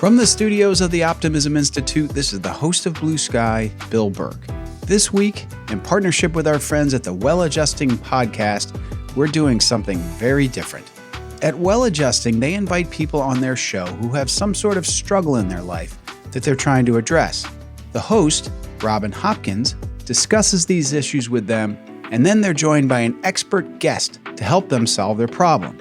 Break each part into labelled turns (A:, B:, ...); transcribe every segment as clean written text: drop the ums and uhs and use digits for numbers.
A: From the studios of the Optimism Institute, this is the host of Blue Sky, Bill Burke. This week, in partnership with our friends at the Well Adjusting podcast, we're doing something very different. At Well Adjusting, they invite people on their show who have some sort of struggle in their life that they're trying to address. The host, Robin Hopkins, discusses these issues with them, and then they're joined by an expert guest to help them solve their problem.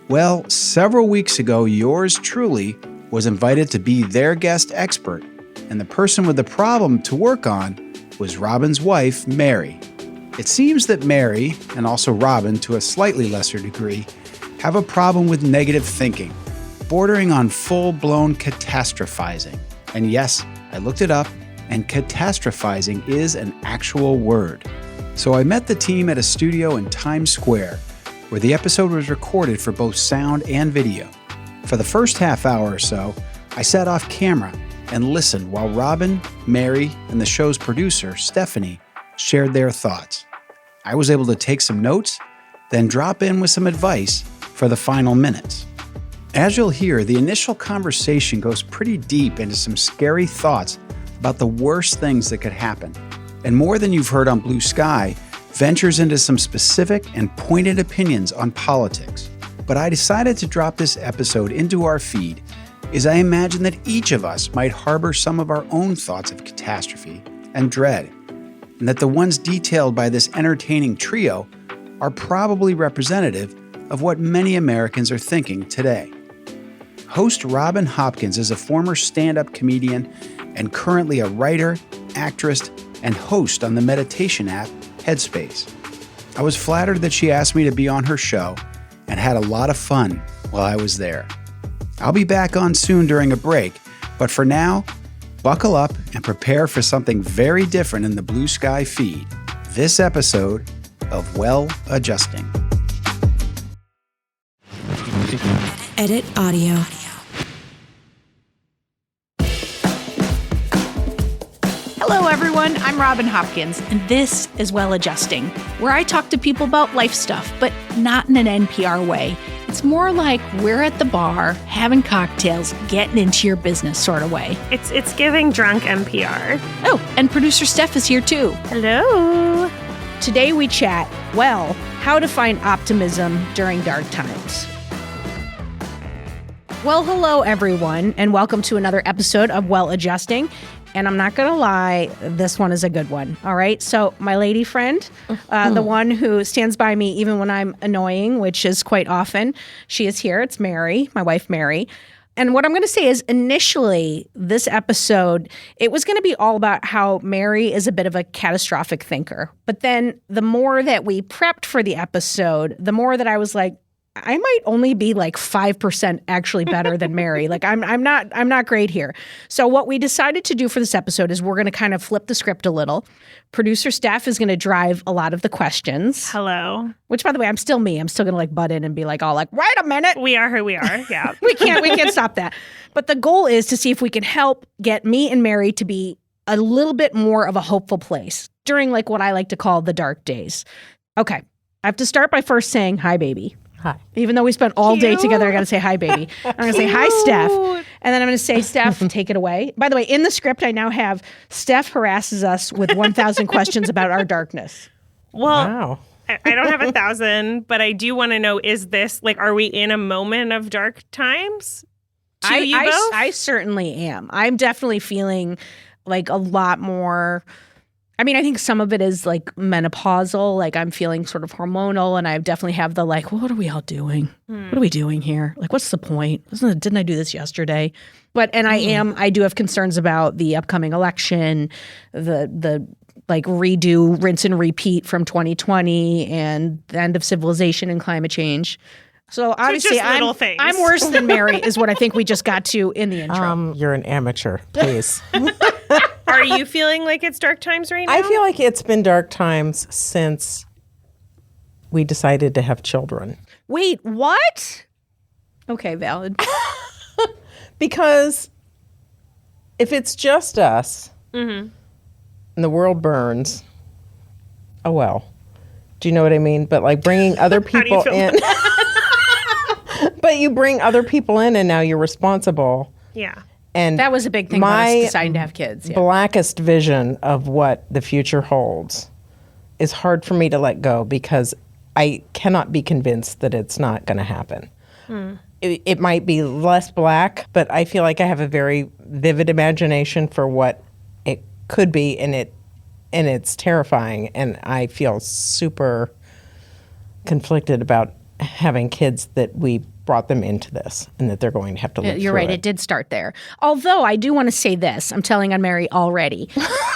A: Well, several weeks ago, yours truly was invited to be their guest expert, and the person with the problem to work on was Robin's wife, Mary. It seems that Mary, and also Robin to a slightly lesser degree, have a problem with negative thinking, bordering on full-blown catastrophizing. And yes, I looked it up, and catastrophizing is an actual word. So I met the team at a studio in Times Square, where the episode was recorded for both sound and video. For the first half hour or so, I sat off camera and listened while Robin, Mary, and the show's producer, Stephanie, shared their thoughts. I was able to take some notes, then drop in with some advice for the final minutes. As you'll hear, the initial conversation goes pretty deep into some scary thoughts about the worst things that could happen. And more than you've heard on Blue Sky, ventures into some specific and pointed opinions on politics. But I decided to drop this episode into our feed as I imagine that each of us might harbor some of our own thoughts of catastrophe and dread, and that the ones detailed by this entertaining trio are probably representative of what many Americans are thinking today. Host Robin Hopkins is a former stand-up comedian and currently a writer, actress, and host on the meditation app Headspace. I was flattered that she asked me to be on her show and had a lot of fun while I was there. I'll be back on soon during a break, but for now, buckle up and prepare for something very different in the Blue Sky feed. This episode of Well Adjusting.
B: Edit audio.
C: Hello, everyone. I'm Robin Hopkins, and this is Well Adjusting, where I talk to people about life stuff, but not in an NPR way. It's more like we're at the bar, having cocktails, getting into your business sort of way.
D: It's giving drunk NPR.
C: Oh, and producer Steph is here too.
D: Hello.
C: Today we chat, well, how to find optimism during dark times. Well, hello, everyone, and welcome to another episode of Well Adjusting. And I'm not going to lie, this one is a good one, all right? So my lady friend, the one who stands by me even when I'm annoying, which is quite often, she is here. It's Mary, my wife, Mary. And what I'm going to say is initially, this episode, it was going to be all about how Mary is a bit of a catastrophic thinker. But then the more that we prepped for the episode, the more that I was like, I might only be like 5% actually better than Mary. Like I'm not great here. So what we decided to do for this episode is we're going to kind of flip the script a little. Producer Steph is going to drive a lot of the questions.
D: Hello.
C: Which, by the way, I'm still me. I'm still going to like butt in and be like, all like, wait a minute.
D: We are who we are. Yeah.
C: we can't stop that. But the goal is to see if we can help get me and Mary to be a little bit more of a hopeful place during like what I like to call the dark days. Okay. I have to start by first saying, hi, baby.
E: Hi.
C: Even though we spent all day together, I got to say hi, baby. I'm going to say hi, Steph. And then I'm going to say, Steph, take it away. By the way, in the script, I now have Steph harasses us with 1,000 questions about our darkness.
D: Well,
E: wow.
D: I don't have 1,000, but I do want to know, is this, like, are we in a moment of dark times?
C: I certainly am. I'm definitely feeling like a lot more... I mean, I think some of it is like menopausal, like I'm feeling sort of hormonal, and I definitely have the like, well, what are we all doing? What are we doing here? Like, what's the point? Didn't I do this yesterday? But, and I do have concerns about the upcoming election, the like redo, rinse and repeat from 2020 and the end of civilization and climate change. So obviously I'm worse than Mary is what I think we just got to in the intro.
E: You're an amateur, please.
D: Are you feeling like it's dark times right now?
E: I feel like it's been dark times since we decided to have children.
C: Wait, what? Okay, valid.
E: Because if it's just us and the world burns, oh well. Do you know what I mean? But like bringing other people in. But you bring other people in and now you're responsible.
D: Yeah.
E: And
C: that was a big thing about us deciding to have kids. Yeah.
E: Blackest vision of what the future holds is hard for me to let go because I cannot be convinced that it's not going to happen. It might be less black, but I feel like I have a very vivid imagination for what it could be, and it's terrifying. And I feel super conflicted about having kids that we brought them into this and that they're going to have to live
C: You're
E: through
C: right. It did start there. Although I do want to say this. I'm telling on Mary already.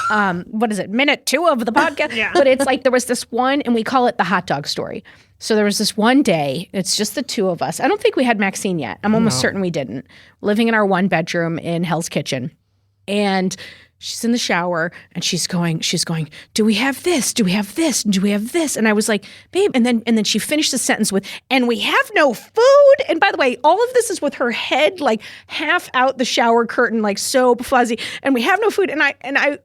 C: What is it? Minute 2 of the podcast.
D: Yeah.
C: But it's like there was this one, and we call it the hot dog story. So there was this one day, it's just the 2 of us. I don't think we had Maxine yet. I'm almost certain we didn't. Living in our 1 bedroom in Hell's Kitchen. And she's in the shower and she's going, do we have this? Do we have this? Do we have this? And I was like, babe. And then she finished the sentence with, and we have no food. And by the way, all of this is with her head like half out the shower curtain, like so fuzzy. And we have no food. And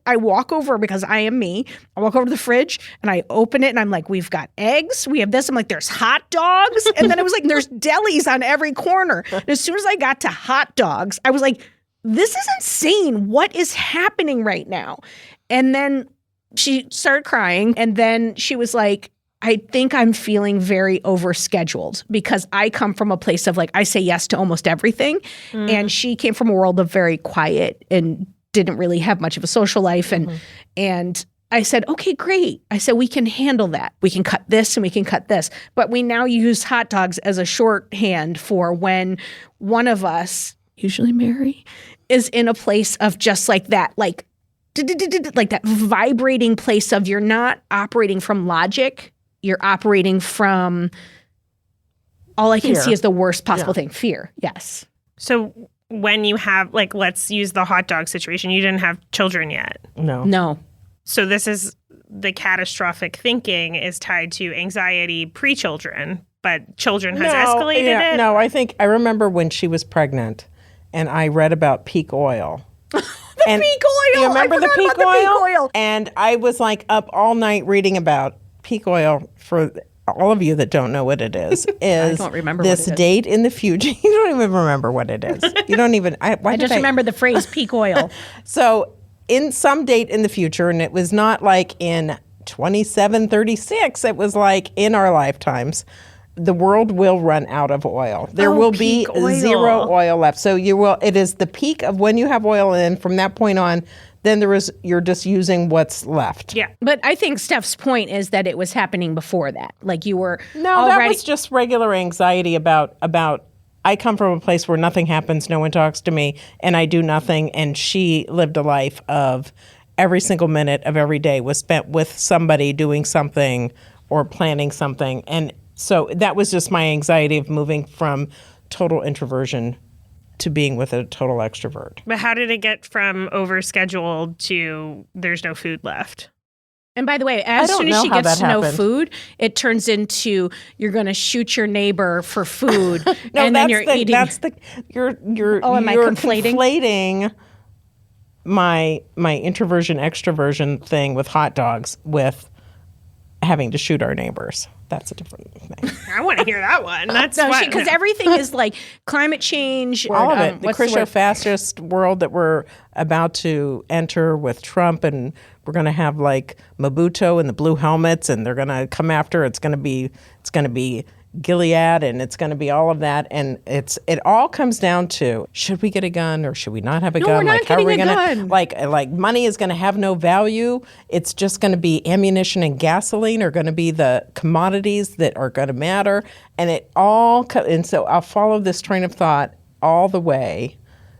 C: I walk over, because I am me. I walk over to the fridge and I open it and I'm like, we've got eggs. We have this. I'm like, there's hot dogs. And then it was like, there's delis on every corner. And as soon as I got to hot dogs, I was like, this is insane. What is happening right now? And then she started crying. And then she was like, I think I'm feeling very overscheduled, because I come from a place of like, I say yes to almost everything. And she came from a world of very quiet and didn't really have much of a social life. And I said, okay, great. I said, we can handle that. We can cut this and we can cut this. But we now use hot dogs as a shorthand for when one of us, usually Mary, is in a place of just like that, like that vibrating place of you're not operating from logic, you're operating from all I can see is the worst possible thing, fear. Yes.
D: So when you have, like, let's use the hot dog situation, you didn't have children yet.
E: No.
D: So this is the catastrophic thinking is tied to anxiety pre-children, but children has escalated it.
E: No, I remember when she was pregnant and I read about peak oil.
C: Peak oil.
E: You remember the peak
C: about the peak oil?
E: And I was like up all night reading about peak oil. For all of you that don't know what it is
C: I don't remember
E: this
C: what it is.
E: date in the future. You don't even remember what it is. You don't even.
C: I just remember the phrase peak oil.
E: So in some date in the future, and it was not like in 2736, it was like in our lifetimes, the world will run out of oil. There will be zero oil left. So it is the peak of when you have oil, and from that point on, then you're just using what's left.
D: Yeah.
C: But I think Steph's point is that it was happening before that. Like you were
E: No, that was just regular anxiety about I come from a place where nothing happens, no one talks to me, and I do nothing. And she lived a life of every single minute of every day was spent with somebody doing something or planning something. And so that was just my anxiety of moving from total introversion to being with a total extrovert.
D: But how did it get from overscheduled to there's no food left?
C: And by the way, as soon as she gets to no food, it turns into you're going to shoot your neighbor for food, and then you're eating.
E: You're
C: am I
E: conflating my introversion extroversion thing with hot dogs with having to shoot our neighbors. That's a different thing.
D: I want to hear that one. That's
C: because everything is like climate change.
E: All of it. The Christo-fascist world that we're about to enter with Trump, and we're going to have like Mobutu and the blue helmets, and they're going to come after. It's going to be Gilead, and it's going to be all of that, and it all comes down to, should we get a gun or should we not have a gun?
C: We're not getting a gun.
E: Like money is going to have no value. It's just going to be ammunition and gasoline are going to be the commodities that are going to matter, and and so I'll follow this train of thought all the way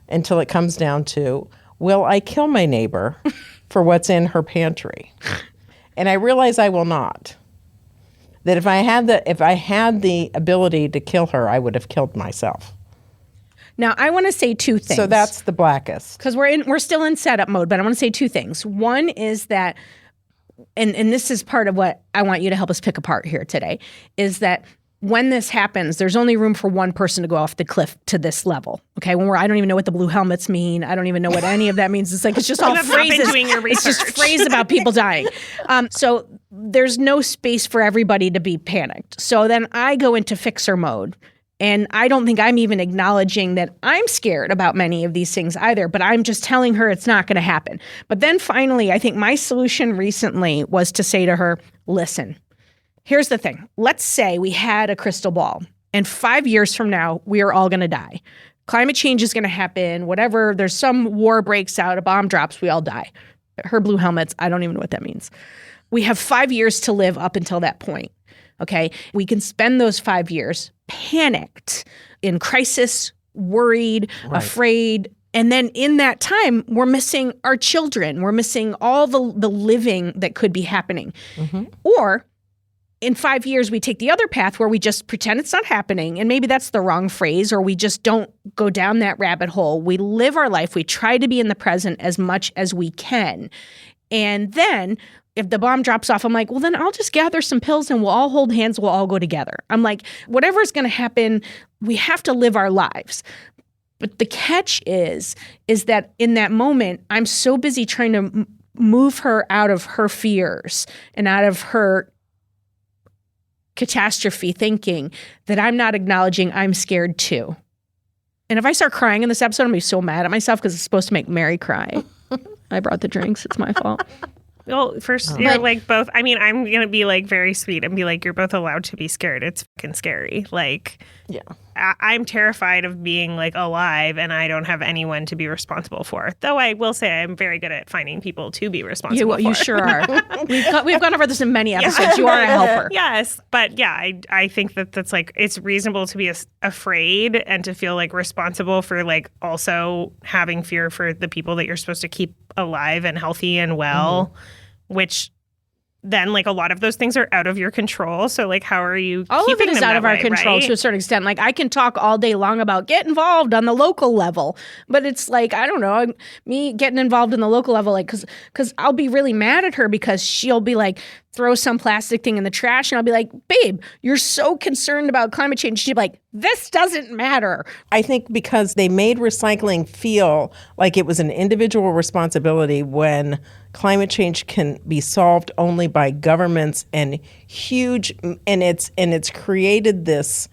E: until it comes down to, will I kill my neighbor for what's in her pantry? And I realize I will not. That if I had the ability to kill her, I would have killed myself.
C: Now, I want to say 2 things.
E: So that's the blackest.
C: Because we're still in setup mode, but I want to say 2 things. One is that, and this is part of what I want you to help us pick apart here today, is that when this happens, there's only room for one person to go off the cliff to this level. Okay, I don't even know what the blue helmets mean. I don't even know what any of that means. It's like it's just all phrases.
D: Doing your research.
C: It's just phrase about people dying. So there's no space for everybody to be panicked. So then I go into fixer mode, And I don't think I'm even acknowledging that I'm scared about many of these things either, but I'm just telling her it's not going to happen. But then finally, I think my solution recently was to say to her, listen, here's the thing. Let's say we had a crystal ball and 5 years from now, we are all going to die. Climate change is going to happen, whatever. There's some war breaks out, a bomb drops, we all die. Her blue helmets, I don't even know what that means. We have 5 years to live up until that point. Okay, we can spend those 5 years panicked, in crisis, worried, afraid. And then in that time, we're missing our children. We're missing all the living that could be happening. Or in 5 years, we take the other path where we just pretend it's not happening. And maybe that's the wrong phrase, or we just don't go down that rabbit hole. We live our life. We try to be in the present as much as we can. And then if the bomb drops off, I'm like, well, then I'll just gather some pills and we'll all hold hands. We'll all go together. I'm like, whatever's going to happen, we have to live our lives. But the catch is that in that moment, I'm so busy trying to move her out of her fears and out of her catastrophe thinking that I'm not acknowledging I'm scared too. And if I start crying in this episode, I'm going to be so mad at myself because it's supposed to make Mary cry. I brought the drinks. It's my fault.
D: Well, first, you're like both. I mean, I'm going to be like very sweet and be like, you're both allowed to be scared. It's fucking scary. Like,
E: Yeah.
D: I'm terrified of being like alive and I don't have anyone to be responsible for. Though I will say I'm very good at finding people to be responsible for.
C: You sure are. We've gone over this in many episodes. You are a helper.
D: Yes. But yeah, I think that's like, it's reasonable to be afraid and to feel like responsible for like also having fear for the people that you're supposed to keep alive and healthy and well, which then like a lot of those things are out of your control. So like, how are you
C: all
D: keeping
C: of it is
D: them
C: out of our control,
D: right?
C: to a certain extent. Like I can talk all day long about get involved on the local level, but it's like, I don't know, me getting involved in the local level, like, cause I'll be really mad at her because she'll be like, throw some plastic thing in the trash. And I'll be like, babe, you're so concerned about climate change. She'd be like, this doesn't matter.
E: I think because they made recycling feel like it was an individual responsibility when climate change can be solved only by governments and huge, and it's created this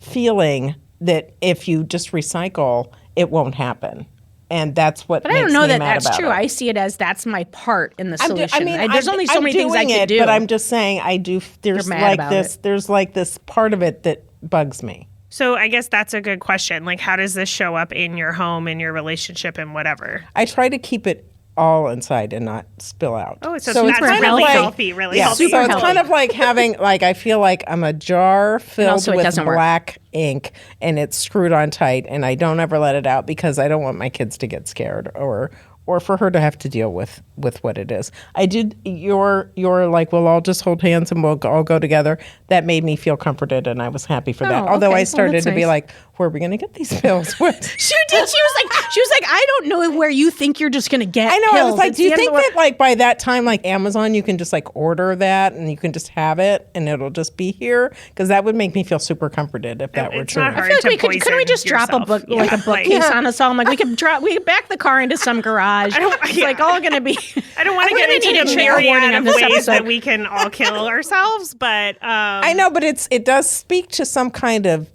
E: feeling that if you just recycle, it won't happen. And that's what
C: But I don't know that that's true. I see it as that's my part in the solution. There's only so many things I can do.
E: But I'm just saying I do. There's like this. There's like this part of it that bugs me.
D: So I guess that's a good question. Like, how does this show up in your home, in your relationship, and whatever?
E: I try to keep it all inside and not spill out.
D: Oh, so
E: it's
D: that's
E: kind
D: really
E: of like,
D: healthy, really healthy.
E: So it's kind of like having, like, I feel like I'm a jar filled with black ink and it's screwed on tight and I don't ever let it out because I don't want my kids to get scared or for her to have to deal with what it is. I did your like, well, I'll just hold hands and we'll all go together. That made me feel comforted and I was happy for that. Although I started to be like, where are we going to get these pills?
C: She did. She was like, I don't know where you think you're just going to get
E: I know.
C: pills.
E: I was like, do you think that like by that time, like Amazon, you can just like order that and you can just have it and it'll just be here? Because that would make me feel super comforted if that were true.
D: Not hard
C: I feel like couldn't we just drop a book,
D: Yeah.
C: like a bookcase on us all? I'm like, we could back the car into some garage. It's like all going to be.
D: I don't want to get into the myriad of ways that we can all kill ourselves, but
E: I know, but it does speak to some kind of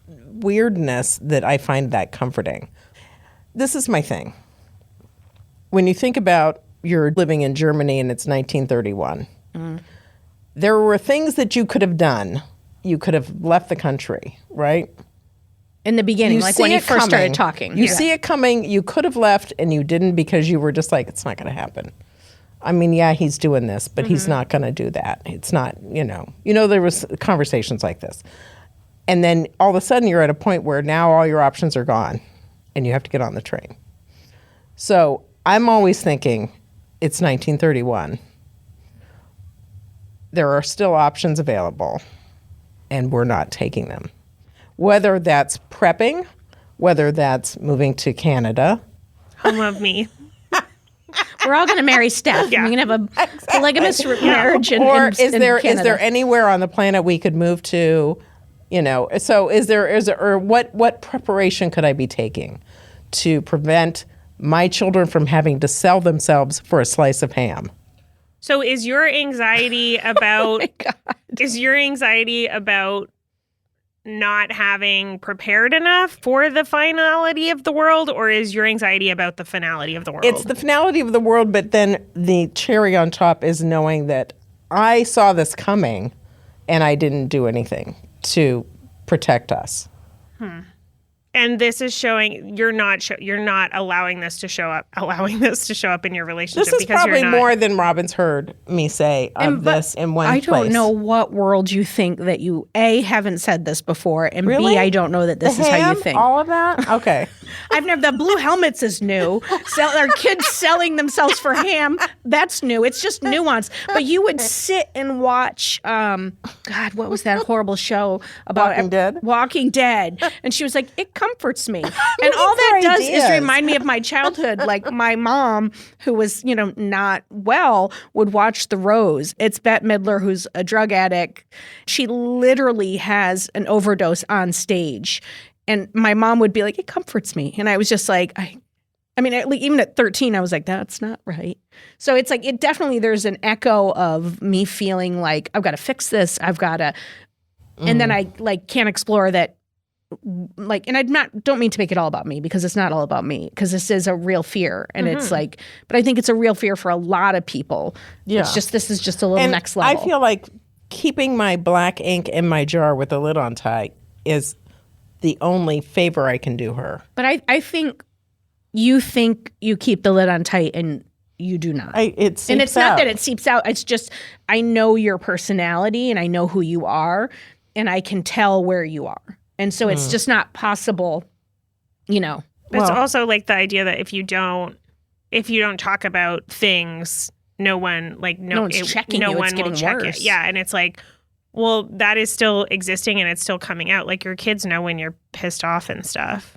E: weirdness that I find that comforting. This is my thing. When you think about you're living in Germany and it's 1931, there were things that you could have done. You could have left the country, right?
C: In the beginning, like when you first started talking.
E: You see it coming. You could have left and you didn't because you were just like, it's not going to happen. I mean, yeah, he's doing this, but he's not going to do that. It's not, there was conversations like this. And then all of a sudden you're at a point where now all your options are gone and you have to get on the train. So I'm always thinking it's 1931. There are still options available and we're not taking them. Whether that's prepping, whether that's moving to Canada.
D: Home of me.
C: We're all going to marry Steph.
D: Yeah.
C: We're going to have a polygamous marriage in
E: Or is there
C: Canada.
E: anywhere on the planet we could move to? So is there or what preparation could I be taking to prevent my children from having to sell themselves for a slice of ham?
D: So is your anxiety about
C: Oh my God.
D: is your anxiety about not having prepared enough for the finality of the world, or is your anxiety about the finality of the world?
E: It's the finality of the world, but then the cherry on top is knowing that I saw this coming and I didn't do anything to protect us.
D: And this is showing you're not allowing this to show up in your relationship.
E: This is
D: because
E: probably
D: you're not,
E: more than Robin's heard me say of this in one
C: I
E: place.
C: don't know what world you think that you, A, haven't said this before, and
E: Really?
C: B, I don't know that this
E: The
C: is how
E: ham?
C: you think.
E: All of that? Okay.
C: I've never, the blue helmets is new. Our kids selling themselves for ham, that's new. It's just nuance. But you would sit and watch, God, what was that horrible show about?
E: Walking Dead?
C: Walking Dead. And she was like, it comforts me. And all
E: these
C: that
E: are
C: does is
E: ideas.
C: remind me of my childhood. Like my mom, who was, not well, would watch The Rose. It's Bette Midler, who's a drug addict. She literally has an overdose on stage. And my mom would be like, it comforts me. And I was just like, even at 13, I was like, that's not right. So it's like, there's an echo of me feeling like, I've got to fix this. I've got to, and then I can't explore that. And don't mean to make it all about me, because it's not all about me, because this is a real fear. And it's like, but I think it's a real fear for a lot of people.
E: Yeah.
C: This is just a little next level.
E: I feel like keeping my black ink in my jar with the lid on tight is the only favor I can do her.
C: But I think you keep the lid on tight, and you do not.
E: It seeps
C: and it's not
E: out.
C: that it seeps out. It's just, I know your personality and I know who you are, and I can tell where you are. And so it's just not possible,
D: But it's also like the idea that if you don't talk about things, no one's checking
C: you.
D: No
C: It's
D: one will
C: getting
D: check
C: worse.
D: it. Yeah, and it's like, well, that is still existing and it's still coming out. Like your kids know when you're pissed off and stuff.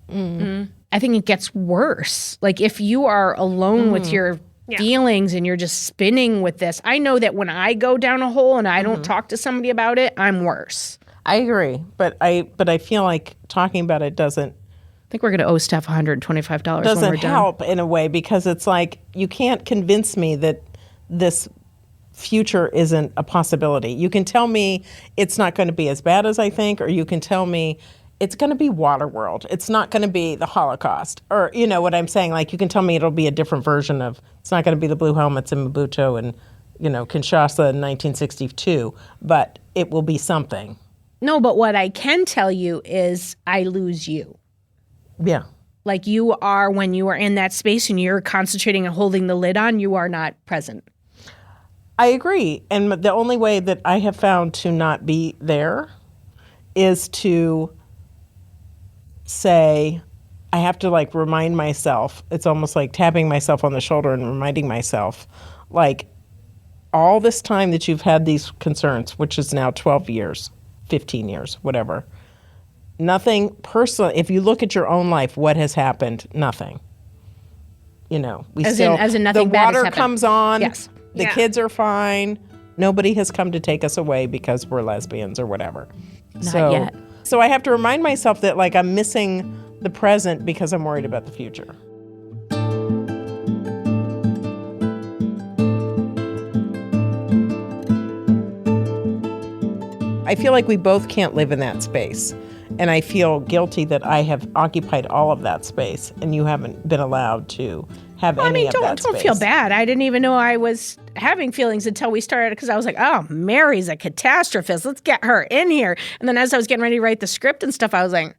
C: I think it gets worse. Like if you are alone with your feelings and you're just spinning with this, I know that when I go down a hole and I don't talk to somebody about it, I'm worse.
E: I agree, but I feel like talking about it doesn't
C: I think we're going to owe Steph $125 when we're
E: doesn't
C: done.
E: help in a way, because it's like you can't convince me that this future isn't a possibility. You can tell me it's not going to be as bad as I think, or you can tell me it's going to be Waterworld. It's not going to be the Holocaust, or you know what I'm saying. Like you can tell me it'll be a different version of. It's not going to be the blue helmets in Mobutu and Kinshasa in 1962, but it will be something.
C: No, but what I can tell you is I lose you.
E: Yeah.
C: Like you are, when you are in that space and you're concentrating and holding the lid on, you are not present.
E: I agree. And the only way that I have found to not be there is to say, I have to remind myself. It's almost like tapping myself on the shoulder and reminding myself, like, all this time that you've had these concerns, which is now 12 years, 15 years, whatever. Nothing personal. If you look at your own life, what has happened? Nothing.
C: As in nothing
E: the
C: bad has
E: water
C: happened.
E: comes on.
C: Yes.
E: The kids are fine. Nobody has come to take us away because we're lesbians or whatever.
C: Not yet.
E: So I have to remind myself that I'm missing the present because I'm worried about the future. I feel like we both can't live in that space. And I feel guilty that I have occupied all of that space and you haven't been allowed to have any of that space.
C: Don't feel bad. I didn't even know I was having feelings until we started, because I was like, oh, Mary's a catastrophist. Let's get her in here. And then as I was getting ready to write the script and stuff, I was like,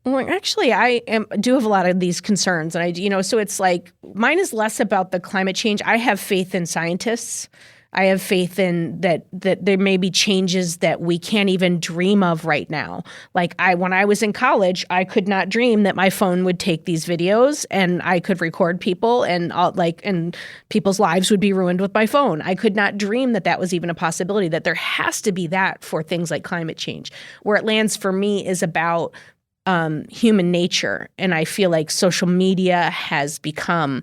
C: actually, I do have a lot of these concerns. And so it's like, mine is less about the climate change. I have faith in scientists. I have faith in that there may be changes that we can't even dream of right now. Like when I was in college, I could not dream that my phone would take these videos and I could record people and people's lives would be ruined with my phone. I could not dream that was even a possibility, that there has to be that for things like climate change. Where it lands for me is about human nature. And I feel like social media has become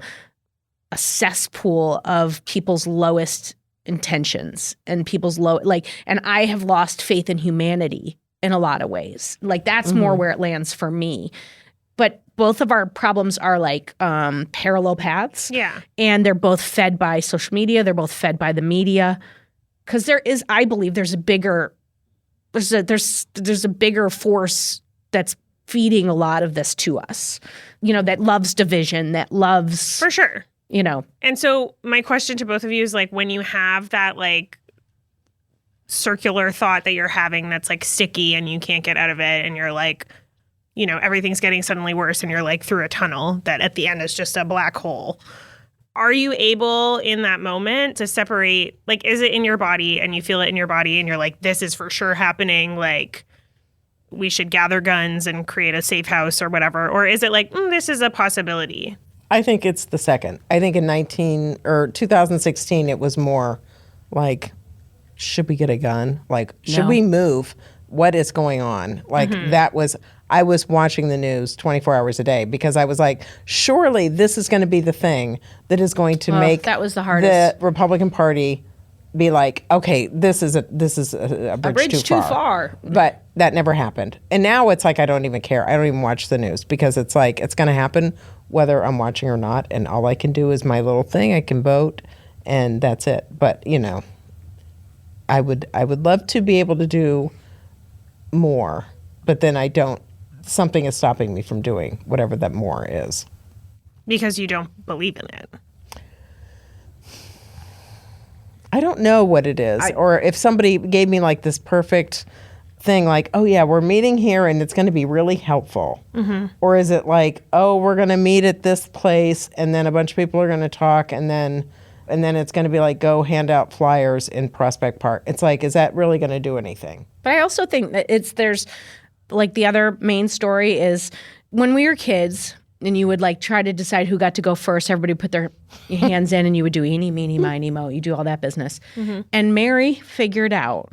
C: a cesspool of people's lowest intentions and people's and I have lost faith in humanity in a lot of ways. Like that's more where it lands for me. But both of our problems are parallel paths.
D: Yeah.
C: And they're both fed by social media. They're both fed by the media. Because I believe there's a bigger there's a bigger force that's feeding a lot of this to us, that loves division, that loves,
D: For sure.
C: And
D: so my question to both of you is like, when you have that like circular thought that you're having that's like sticky and you can't get out of it, and you're like, everything's getting suddenly worse, and you're like through a tunnel that at the end is just a black hole. Are you able in that moment to separate, like, is it in your body and you feel it in your body and you're like, this is for sure happening, like, we should gather guns and create a safe house or whatever? Or is it like, this is a possibility?
E: I think it's the second. I think in 2016, it was more like, should we get a gun? Like, should we move? What is going on? Like, I was watching the news 24 hours a day because I was like, surely this is going to be the thing that is going to make
C: that was the hardest.
E: The Republican Party be like, okay, this is a bridge too far. But that never happened. And now it's like, I don't even care. I don't even watch the news because it's like, it's going to happen whether I'm watching or not. And all I can do is my little thing. I can vote and that's it. But, I would love to be able to do more, but then I don't. Something is stopping me from doing whatever that more is.
D: Because you don't believe in it.
E: I don't know what it is. Or if somebody gave me like this perfect thing, like, oh yeah, we're meeting here and it's going to be really helpful. Or is it like, oh, we're going to meet at this place and then a bunch of people are going to talk and then it's going to be like, go hand out flyers in Prospect Park. It's like, is that really going to do anything?
C: But I also think that there's like the other main story is when we were kids and you would like try to decide who got to go first, everybody put their hands in and you would do eeny, meeny, miny, mo. You do all that business. And Mary figured out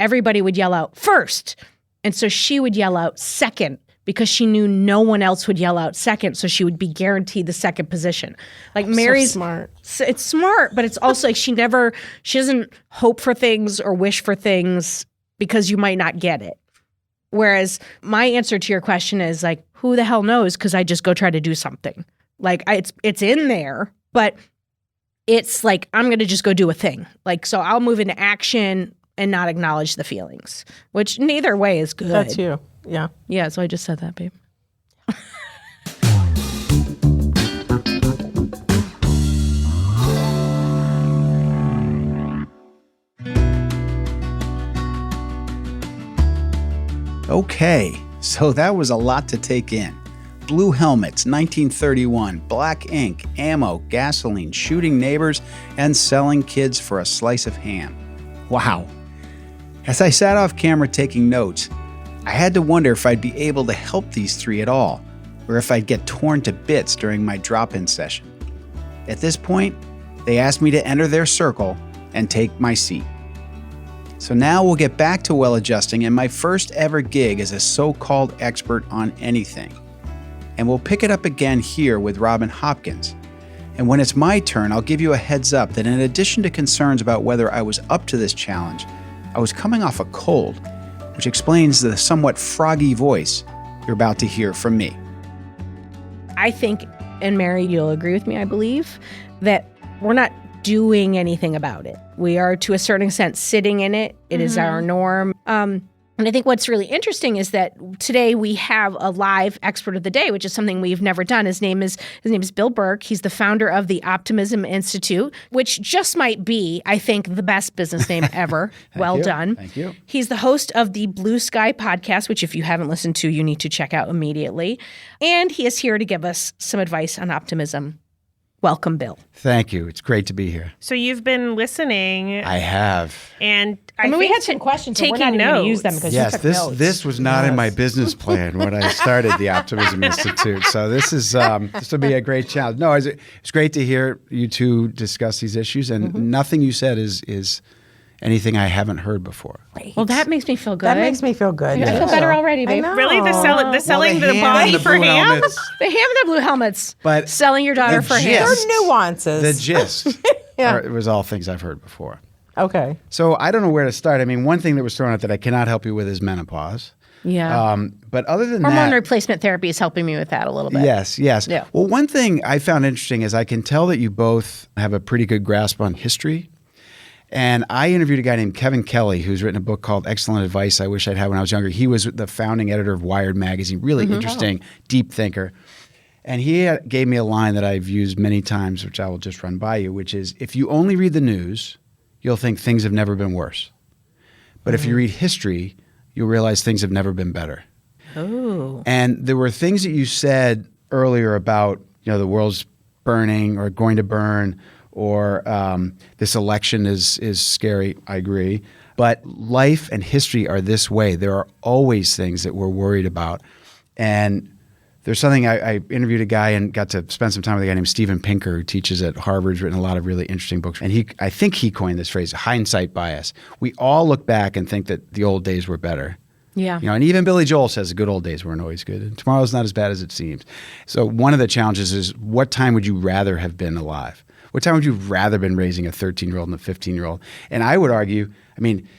C: everybody would yell out first. And so she would yell out second because she knew no one else would yell out second. So she would be guaranteed the second position. Like Mary's
E: smart.
C: It's smart, but it's also like she doesn't hope for things or wish for things because you might not get it. Whereas my answer to your question is like, who the hell knows? Because I just go try to do something. Like it's in there, but it's like, I'm going to just go do a thing. Like, so I'll move into action and not acknowledge the feelings, which neither way is good.
E: That's you. Yeah.
C: Yeah. So I just said that, babe.
A: Okay, so that was a lot to take in. Blue helmets, 1931, black ink, ammo, gasoline, shooting neighbors, and selling kids for a slice of ham. Wow. As I sat off camera taking notes, I had to wonder if I'd be able to help these three at all, or if I'd get torn to bits during my drop-in session. At this point, they asked me to enter their circle and take my seat. So now we'll get back to well adjusting and my first ever gig as a so-called expert on anything. And we'll pick it up again here with Robin Hopkins. And when it's my turn, I'll give you a heads up that in addition to concerns about whether I was up to this challenge, I was coming off a cold, which explains the somewhat froggy voice you're about to hear from me.
C: I think, and Mary, you'll agree with me, I believe, that we're not doing anything about it. We are, to a certain extent, sitting in it. It is our norm. And I think what's really interesting is that today we have a live expert of the day, which is something we've never done. His name is Bill Burke. He's the founder of the Optimism Institute, which just might be, I think, the best business name ever. Well done.
A: Thank you.
C: He's the host of the Blue Sky podcast, which if you haven't listened to, you need to check out immediately. And he is here to give us some advice on optimism. Welcome, Bill.
F: Thank you. It's great to be here.
D: So you've been listening.
F: I have.
D: And
C: I mean, we had some questions, so we're not even going to use them because you took notes.
F: This was not in my business plan when I started the Optimism Institute. So this will be a great challenge. No, it's great to hear you two discuss these issues, and nothing you said is anything I haven't heard before.
C: Well, that makes me feel good.
E: That makes me feel good.
C: I feel better already, babe.
D: Really? The selling the body for ham?
C: The ham and the blue helmets.
F: But
C: selling your daughter for ham.
E: There are nuances.
F: The gist.
E: Yeah.
F: It was all things I've heard before.
E: Okay.
F: So I don't know where to start. I mean, one thing that was thrown out that I cannot help you with is menopause.
C: Yeah.
F: But other than
C: hormone
F: that,
C: replacement therapy is helping me with that a little bit.
F: Yes.
C: Yeah.
F: Well, one thing I found interesting is I can tell that you both have a pretty good grasp on history. And I interviewed a guy named Kevin Kelly, who's written a book called Excellent Advice I Wish I'd Had When I Was Younger. He was the founding editor of Wired magazine, really interesting, deep thinker. And he gave me a line that I've used many times, which I will just run by you, which is, if you only read the news, you'll think things have never been worse. But if you read history, you'll realize things have never been better.
C: Oh.
F: And there were things that you said earlier about, the world's burning or going to burn, or this election is scary. I agree. But life and history are this way. There are always things that we're worried about. And there's something, I interviewed a guy and got to spend some time with a guy named Steven Pinker, who teaches at Harvard, who's written a lot of really interesting books. And I think he coined this phrase, hindsight bias. We all look back and think that the old days were better.
C: Yeah.
F: And even Billy Joel says the good old days weren't always good. And tomorrow's not as bad as it seems. So one of the challenges is, what time would you rather have been alive? What time would you rather been raising a 13-year-old and a 15-year-old? And I would argue,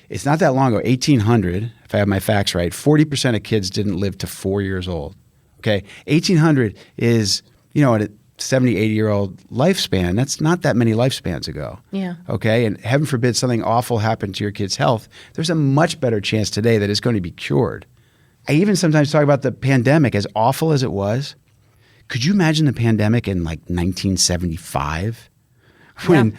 F: it's not that long ago, 1800, if I have my facts right, 40% of kids didn't live to 4 years old. Okay, 1800 is, a 70, 80-year-old lifespan. That's not that many lifespans ago.
C: Yeah.
F: Okay, and heaven forbid something awful happened to your kid's health. There's a much better chance today that it's going to be cured. I even sometimes talk about the pandemic, as awful as it was. Could you imagine the pandemic in 1975? When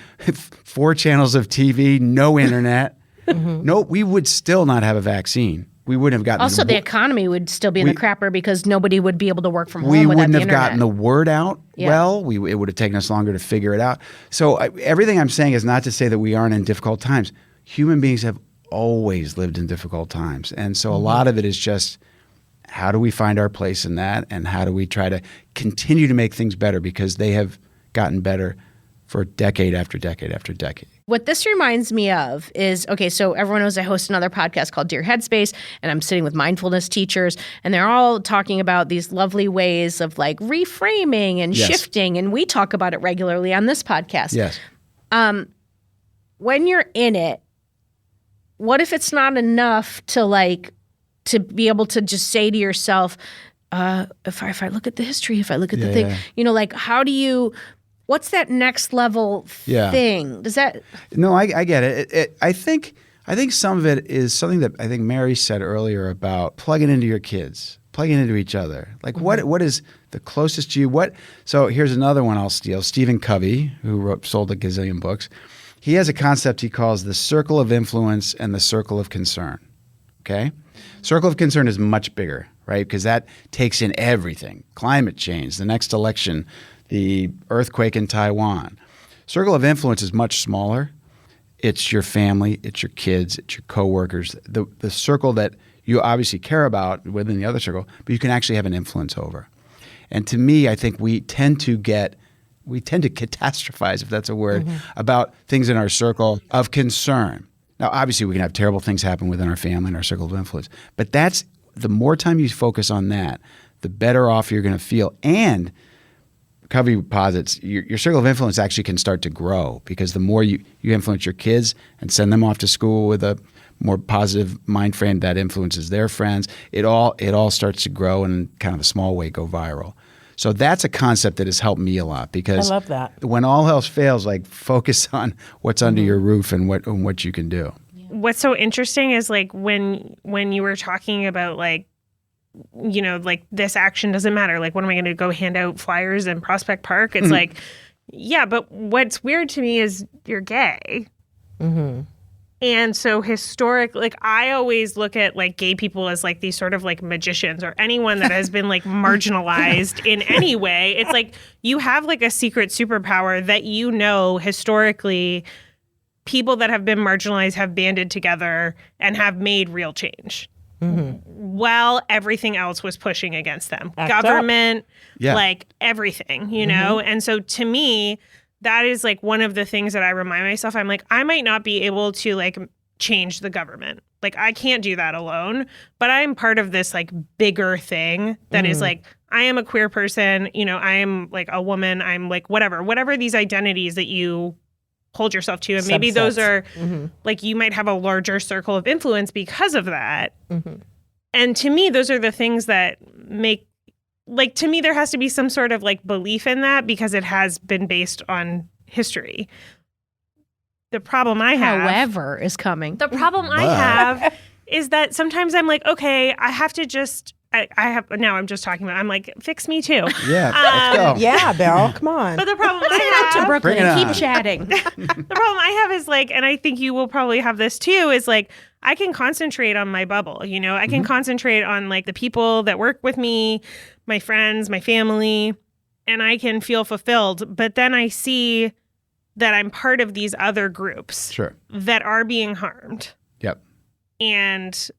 F: 4 channels of TV, no internet. No, we would still not have a vaccine. We wouldn't have gotten
C: Also, the economy would still be in the crapper because nobody would be able to work from home
F: we
C: without
F: wouldn't
C: the
F: have
C: internet.
F: gotten the word out well. It would have taken us longer to figure it out. So everything I'm saying is not to say that we aren't in difficult times. Human beings have always lived in difficult times. And so a lot of it is just, how do we find our place in that? And how do we try to continue to make things better? Because they have gotten better for decade after decade after decade.
C: What this reminds me of is, so everyone knows I host another podcast called Dear Headspace, and I'm sitting with mindfulness teachers, and they're all talking about these lovely ways of reframing and shifting, and we talk about it regularly on this podcast.
F: Yes.
C: When you're in it, what if it's not enough to be able to just say to yourself, if I look at the history, if I look at the thing, how do you... What's that next level thing? Does that?
F: No, I get it. I think some of it is something that I think Mary said earlier about plugging into your kids, plugging into each other. What is the closest to you? So here's another one I'll steal. Stephen Covey, who sold a gazillion books, he has a concept he calls the circle of influence and the circle of concern. Okay, circle of concern is much bigger, right? Because that takes in everything: climate change, the next election, the earthquake in Taiwan. Circle of influence is much smaller. It's your family, it's your kids, it's your coworkers, the circle that you obviously care about within the other circle, but you can actually have an influence over. And to me, I think we tend to catastrophize, if that's a word, about things in our circle of concern. Now, obviously, we can have terrible things happen within our family and our circle of influence, but that's the more time you focus on that, the better off you're going to feel. And Covey posits your circle of influence actually can start to grow, because the more you influence your kids and send them off to school with a more positive mind frame that influences their friends, it all starts to grow and in kind of a small way go viral. So that's a concept that has helped me a lot, because
E: I love that.
F: When all else fails, focus on what's under your roof and what you can do.
D: What's so interesting is when you were talking about this action doesn't matter. What am I going to go hand out flyers in Prospect Park? It's yeah, but what's weird to me is you're gay.
E: Mm-hmm.
D: And so I always look at gay people as these sort of magicians, or anyone that has been marginalized in any way. It's you have a secret superpower that historically people that have been marginalized have banded together and have made real change. Mm-hmm. While everything else was pushing against them. Government, everything, know? And so to me, that is one of the things that I remind myself. I'm I might not be able to change the government. I can't do that alone, but I'm part of this bigger thing that is I am a queer person, I am a woman, I'm whatever these identities that you hold yourself to, and maybe those are you might have a larger circle of influence because of that. And to me, those are the things that make to me there has to be some sort of belief in that, because it has been based on history. The problem I have,
C: However, is coming.
D: the problem I have is that sometimes I'm like, okay, I have to just, I have, now I'm just talking about, I'm like, fix me too.
F: Yeah, let's go.
E: Yeah, Bill, come on.
D: But the problem I
C: to
D: have,
C: Brooklyn
F: Bring it
C: and keep
F: on.
C: chatting.
D: the problem I have is like, and I think you will probably have this too, is like, I can concentrate on my bubble, you know, I can concentrate on like the people that work with me, my friends, my family, and I can feel fulfilled. But then I see that I'm part of these other groups
F: Sure.
D: that are being harmed.
F: Yep.
D: And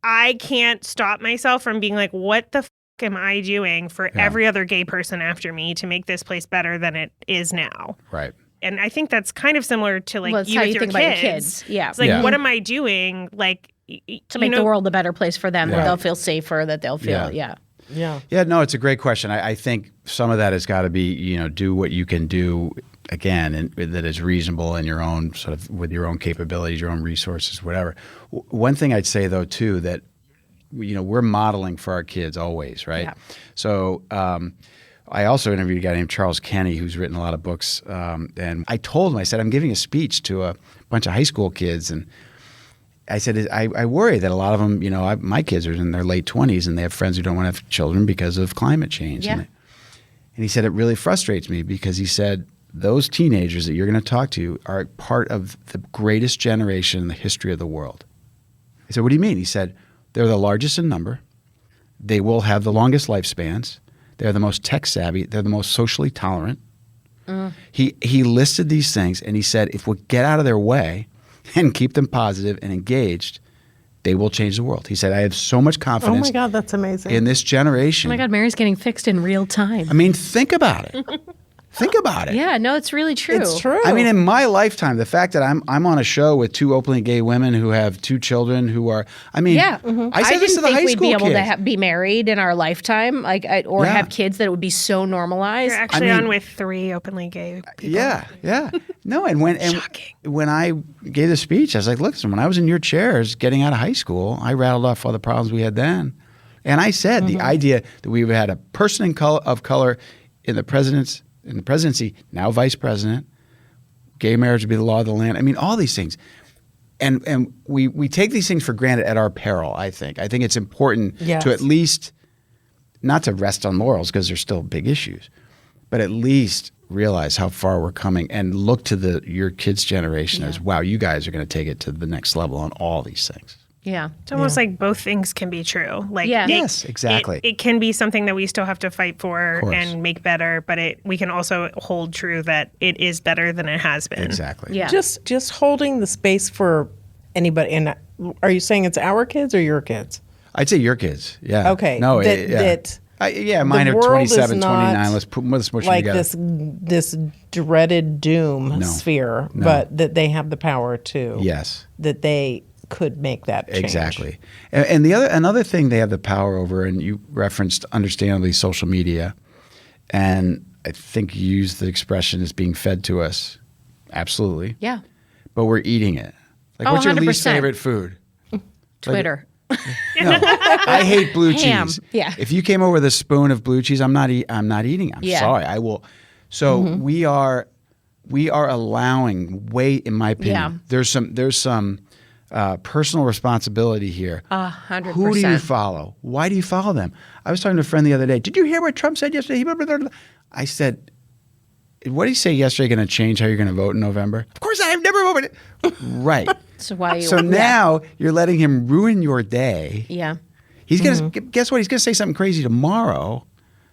D: I can't stop myself from being like, what the am I doing for every other gay person after me to make this place better than it is now?
F: Right.
D: And I think that's kind of similar to like
C: Well, it's
D: you
C: how
D: with
C: you
D: your
C: think
D: kids.
C: about your kids. Yeah.
D: It's like,
F: Yeah.
D: what am I doing? Like
C: To make the world a better place for them,
F: Yeah.
C: that they'll feel safer, that they'll feel, yeah.
E: Yeah.
F: Yeah, no, it's a great question. I think some of that has got to be, you know, do what you can do again, and that is reasonable in your own sort of with your own capabilities, your own resources, whatever. One thing I'd say though too that, you know, we're modeling for our kids always, right?
C: Yeah.
F: So I also interviewed a guy named Charles Kenny who's written a lot of books, and I told him, I said, I'm giving a speech to a bunch of high school kids, and I said, I worry that a lot of them, you know, my kids are in their late 20s and they have friends who don't want to have children because of climate change.
C: Yeah.
F: And he said, it really frustrates me because he said, those teenagers that you're going to talk to are part of the greatest generation in the history of the world. I said, what do you mean? He said, they're the largest in number. They will have the longest lifespans. They're the most tech savvy. They're the most socially tolerant. He listed these things and he said, if we get out of their way and keep them positive and engaged, they will change the world. He said, I have so much
E: Oh
F: confidence
E: my God, that's amazing.
F: in this generation.
C: Oh my God, Mary's getting fixed in real time.
F: I mean, think about it. Think about it.
C: Yeah, no, it's really true.
E: It's true.
F: I mean, in my lifetime, the fact that I'm on a show with two openly gay women who have two children who are, I mean,
C: Yeah,
F: I said this to
C: didn't
F: the high
C: think we'd
F: school
C: be able
F: kids.
C: to be married in our lifetime, like, or
F: Yeah.
C: have kids that it would be so normalized.
D: You're actually
F: mean-
D: on with 3 openly gay people.
F: Yeah. No, and when I gave the speech, I was like, listen, when I was in your chairs getting out of high school, I rattled off all the problems we had then. And I said the idea that we had a person of color in the presidency, now vice president, gay marriage would be the law of the land. I mean, all these things. And we take these things for granted at our peril, I think. I think it's important
E: Yes.
F: to at least, not to rest on laurels because there's still big issues, but at least realize how far we're coming and look to your kids' generation as, wow, you guys are going to take it to the next level on all these things.
C: Yeah.
D: It's almost like both things can be true. Like
C: Yeah.
F: Yes, exactly.
D: It can be something that we still have to fight for
F: course.
D: and make better, but we can also hold true that it is better than it has been.
F: Exactly.
C: Yeah.
E: just holding the space for anybody. And are you saying it's our kids or your kids?
F: I'd say your kids. Yeah.
E: Okay.
F: No,
E: That
F: mine are
E: world
F: 27,
E: is
F: 29.
E: not
F: Let's smush them
E: like
F: together.
E: this dreaded doom
F: No.
E: sphere,
F: No.
E: but that they have the power to.
F: Yes.
E: That they could make that change.
F: Exactly. And another thing they have the power over, and you referenced understandably social media, and I think you used the expression as being fed to us. Absolutely.
C: Yeah.
F: But we're eating it. Like,
C: Oh,
F: what's your least
C: 100%.
F: favorite food?
C: Twitter.
F: No, I hate blue
C: Ham.
F: cheese.
C: Yeah.
F: If you came over with a spoon of blue cheese, I'm not eating. I'm
C: Yeah.
F: sorry. I will. So we are allowing way, in my opinion.
C: Yeah.
F: There's some personal responsibility here.
C: 100%.
F: Who do you follow? Why do you follow them? I was talking to a friend the other day. Did you hear what Trump said yesterday? I said, what did he say yesterday going to change how you're going to vote in November? Of course, I have never voted. Right.
C: So why you?
F: So now you're letting him ruin your day.
C: Yeah.
F: He's going to guess what? He's going to say something crazy tomorrow.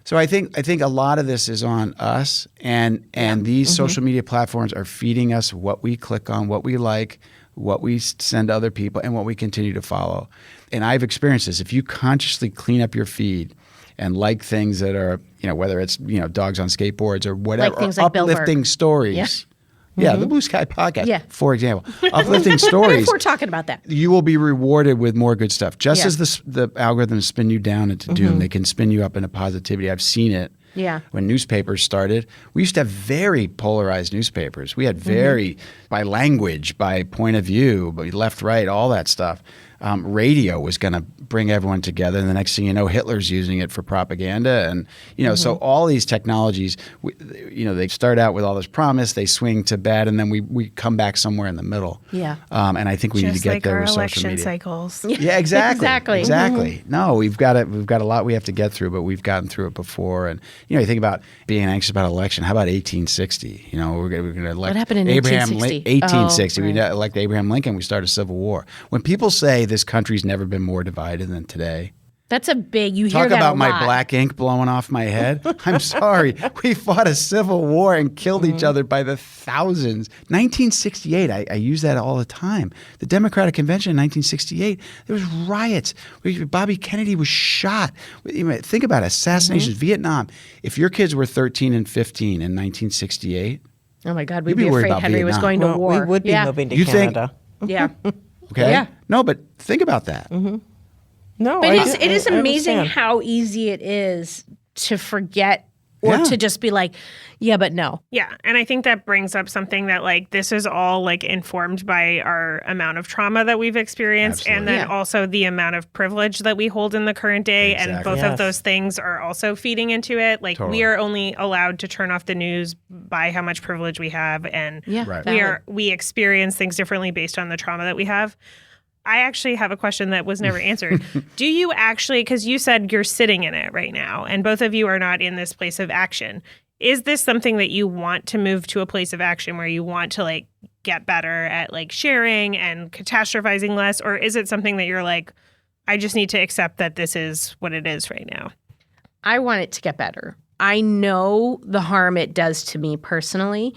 F: So I think a lot of this is on us, and these social media platforms are feeding us what we click on, what we like, what we send to other people, and what we continue to follow. And I've experienced this. If you consciously clean up your feed and like things that are, whether it's dogs on skateboards or whatever,
C: Like things
F: or
C: like Bill Burke.
F: uplifting stories.
C: Yeah.
F: Yeah, the Blue Sky podcast,
C: Yeah.
F: for example. Uplifting stories.
C: If we're talking about that.
F: You will be rewarded with more good stuff. Just
C: Yeah.
F: as the algorithms spin you down into doom, they can spin you up into positivity. I've seen it.
C: Yeah.
F: When newspapers started, we used to have very polarized newspapers. We had very, by language, by point of view, by left, right, all that stuff. radio was going to bring everyone together. And the next thing you know, Hitler's using it for propaganda. And, so all these technologies, they start out with all this promise, they swing to bad, and then we come back somewhere in the middle.
C: Yeah.
F: And I think we need to get
D: like
F: there
D: our
F: with social
D: election
F: media.
D: cycles.
F: Yeah, exactly.
C: Exactly.
F: No, we've got a lot we have to get through, but we've gotten through it before. And you think about being anxious about election. How about 1860? We're going to elect
C: What happened in
F: Abraham
C: 1860?
F: 1860.
C: Oh,
F: We
C: right.
F: elect Abraham Lincoln. We start a civil war. When people say this country's never been more divided than today,
C: That's a big. You hear
F: talk
C: that
F: about
C: a
F: my
C: lot.
F: black ink blowing off my head. I'm sorry. We fought a civil war and killed each other by the thousands. 1968, I use that all the time. The Democratic Convention in 1968, there was riots. Bobby Kennedy was shot. Think about it, assassinations, Vietnam. If your kids were 13 and 15 in 1968,
C: Oh my God, we'd
F: You'd
C: be
F: be worried
C: afraid
F: about
C: Henry was
F: Vietnam.
C: going to
E: Well,
C: war.
E: we would be
C: yeah.
E: moving to
F: You think-
E: Canada.
C: Yeah.
F: okay?
C: Yeah.
F: No, but think about that.
E: No,
C: But
E: I
C: it is
E: I
C: amazing
E: understand.
C: how easy it is to forget or
F: Yeah.
C: to just be like, yeah, but no.
D: Yeah. And I think that brings up something that this is all informed by our amount of trauma that we've experienced and
F: Absolutely.
D: then also the amount of privilege that we hold in the current day. And
F: Exactly.
D: both
E: Yes.
D: of those things are also feeding into it.
F: Totally.
D: We are only allowed to turn off the news by how much privilege we have. And
C: Yeah.
F: Right.
C: valid.
D: we experience things differently based on the trauma that we have. I actually have a question that was never answered. Do you actually, because you said you're sitting in it right now, and both of you are not in this place of action. Is this something that you want to move to a place of action where you want to get better at sharing and catastrophizing less? Or is it something that you're I just need to accept that this is what it is right now?
C: I want it to get better. I know the harm it does to me personally,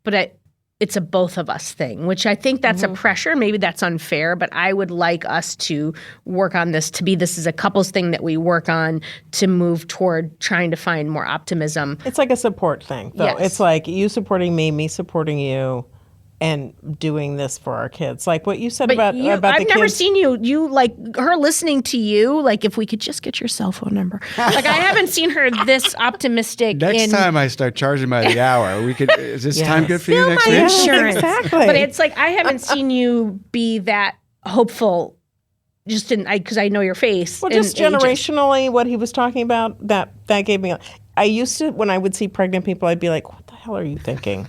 C: but it's a both of us thing, which I think that's a pressure. Maybe that's unfair, but I would like us to work on this, this is a couples thing that we work on to move toward trying to find more optimism.
E: It's like a support thing, though.
C: Yes.
E: It's like you supporting me supporting you, and doing this for our kids. Like what you said about the
C: I've never
E: kids.
C: seen you her listening to you. If we could just get your cell phone number. I haven't seen her this optimistic.
F: Next time I start charging by the hour, we could. Is this time good for you
C: Fill
F: next
C: my
F: week?
C: insurance.
E: Exactly.
C: But it's I haven't seen you be that hopeful. Just because I know your face.
E: Well,
C: in
E: just
C: ages.
E: generationally, what he was talking about, that gave me. I used to, when I would see pregnant people, I'd be like, "What the hell are you thinking?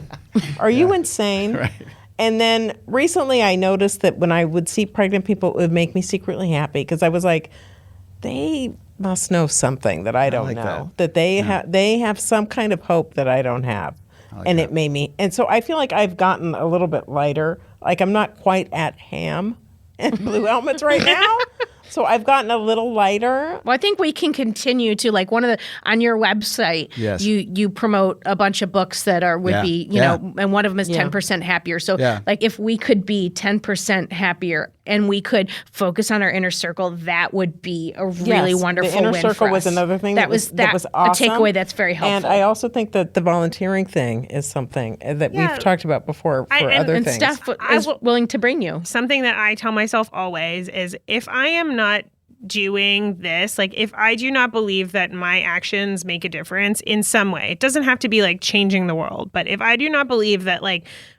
E: Are you insane?"
F: Right.
E: And then recently, I noticed that when I would see pregnant people, it would make me secretly happy because I was like, "They must know something that I don't
F: like
E: know.
F: that.
E: They have some kind of hope that I don't have." And it made me. And so I feel like I've gotten a little bit lighter. I'm not quite at ham and blue helmets right now. So I've gotten a little lighter.
C: Well, I think we can continue to on your website.
F: Yes.
C: You promote a bunch of books that would
F: Yeah.
C: be
F: Yeah.
C: and one of them is 10% happier. So
F: Yeah.
C: if we could be 10% happier and we could focus on our inner circle, that would be a really
E: Yes,
C: wonderful
E: the inner
C: win
E: circle
C: for
E: was
C: us.
E: another thing
C: that was
E: awesome.
C: a takeaway that's very helpful.
E: And I also think that the volunteering thing is something that
D: Yeah.
E: we've talked about before for other
C: and
E: things.
C: Steph is willing to bring you.
D: Something that I tell myself always is if I am not doing this, if I do not believe that my actions make a difference in some way, it doesn't have to be changing the world, but if I do not believe that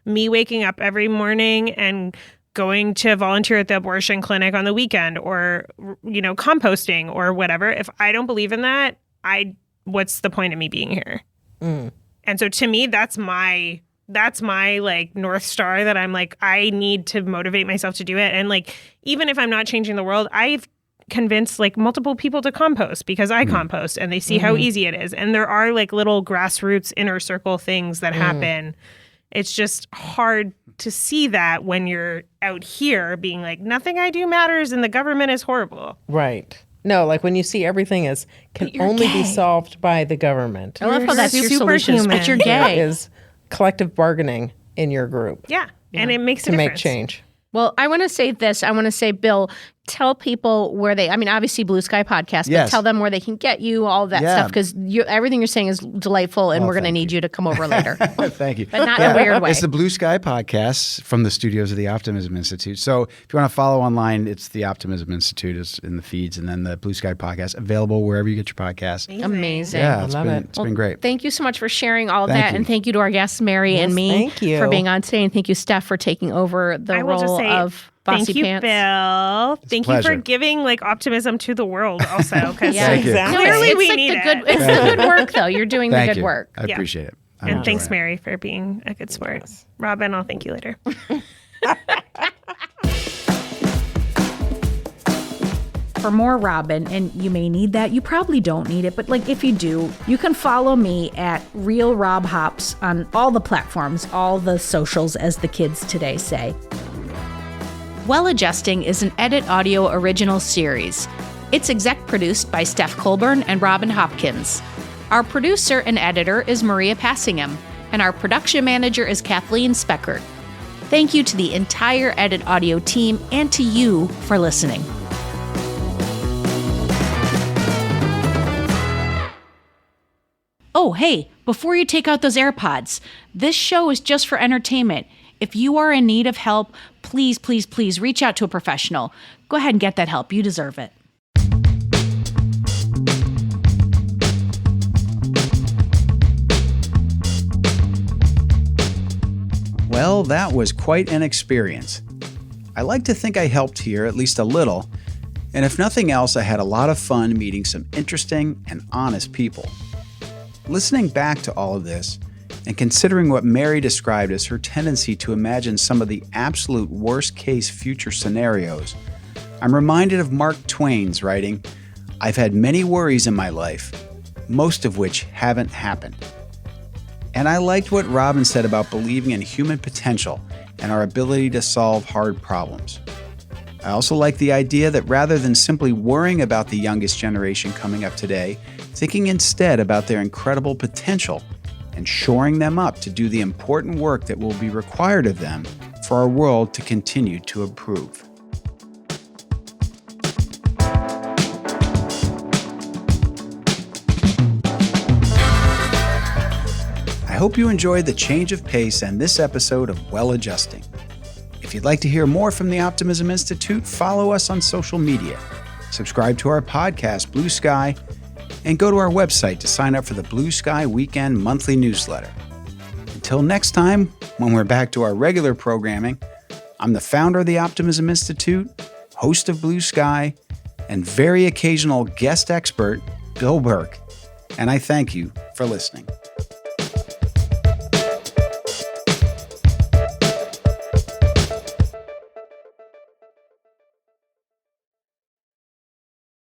D: me waking up every morning and going to volunteer at the abortion clinic on the weekend or composting or whatever, if I don't believe in that, what's the point of me being here? And so to me, that's my North Star that I'm I need to motivate myself to do it. And even if I'm not changing the world, I've convinced multiple people to compost because I compost and they see how easy it is. And there are little grassroots inner circle things that happen. It's just hard to see that when you're out here being nothing I do matters and the government is horrible.
E: Right. No, when you see everything can
C: you're
E: only
C: gay.
E: be solved by the government.
C: I love how that's your
D: superhuman.
C: solution, but you're
E: There
C: gay.
E: is collective bargaining in your group
D: Yeah. And it makes a
E: to make
D: difference.
E: change.
C: Well, I want to say this. I want to say, Bill, tell people where obviously Blue Sky Podcast, but
F: Yes.
C: tell them where they can get you, all that
F: Yeah.
C: stuff, because everything you're saying is delightful, and we're going to
F: thank
C: need you to come over later.
F: Thank you.
C: But not in a weird way.
F: It's the Blue Sky Podcast from the studios of the Optimism Institute. So if you want to follow online, it's the Optimism Institute is in the feeds, and then the Blue Sky Podcast available wherever you get your podcasts.
C: Amazing.
F: Yeah, it's
E: love
F: been
E: it.
F: it's been great.
C: Thank you so much for sharing all of
F: Thank
C: that.
F: you.
C: And thank you to our guests, Mary and me,
E: thank you.
C: for being on today. And thank you, Steph, for taking over the
D: I will
C: role
D: just say,
C: of Bossy
D: Thank you,
C: pants.
D: Bill. Thank you
F: pleasure.
D: for giving like optimism to the world also. Because
C: Yeah,
F: Thank you.
E: exactly.
D: clearly
C: it's
D: we
C: like
D: need
C: the good,
D: it.
C: It's the good work, though. You're doing the
F: Thank
C: good
F: you.
C: work.
F: I appreciate it. I'm
D: And
F: enjoying
D: thanks,
F: it.
D: Mary, for being a good sport. Robin, I'll thank you later.
C: For more Robin, and you may need that, you probably don't need it, but like if you do, you can follow me at Real Rob Hops on all the platforms, all the socials, as the kids today say. Well Adjusting is an Edit Audio original series. It's exec produced by Steph Colburn and Robin Hopkins. Our producer and editor is Maria Passingham, and our production manager is Kathleen Speckert. Thank you to the entire Edit Audio team and to you for listening. Oh, hey, before you take out those AirPods, this show is just for entertainment. If you are in need of help, please, please, please reach out to a professional. Go ahead and get that help. You deserve it.
A: Well, that was quite an experience. I like to think I helped here at least a little, and if nothing else, I had a lot of fun meeting some interesting and honest people. Listening back to all of this, and considering what Mary described as her tendency to imagine some of the absolute worst-case future scenarios, I'm reminded of Mark Twain's writing, "I've had many worries in my life, most of which haven't happened." And I liked what Robin said about believing in human potential and our ability to solve hard problems. I also like the idea that rather than simply worrying about the youngest generation coming up today, thinking instead about their incredible potential and shoring them up to do the important work that will be required of them for our world to continue to improve. I hope you enjoyed the change of pace and this episode of Well Adjusting. If you'd like to hear more from the Optimism Institute, follow us on social media, subscribe to our podcast, Blue Sky, and go to our website to sign up for the Blue Sky Weekend monthly newsletter. Until next time, when we're back to our regular programming, I'm the founder of the Optimism Institute, host of Blue Sky, and very occasional guest expert, Bill Burke, and I thank you for listening.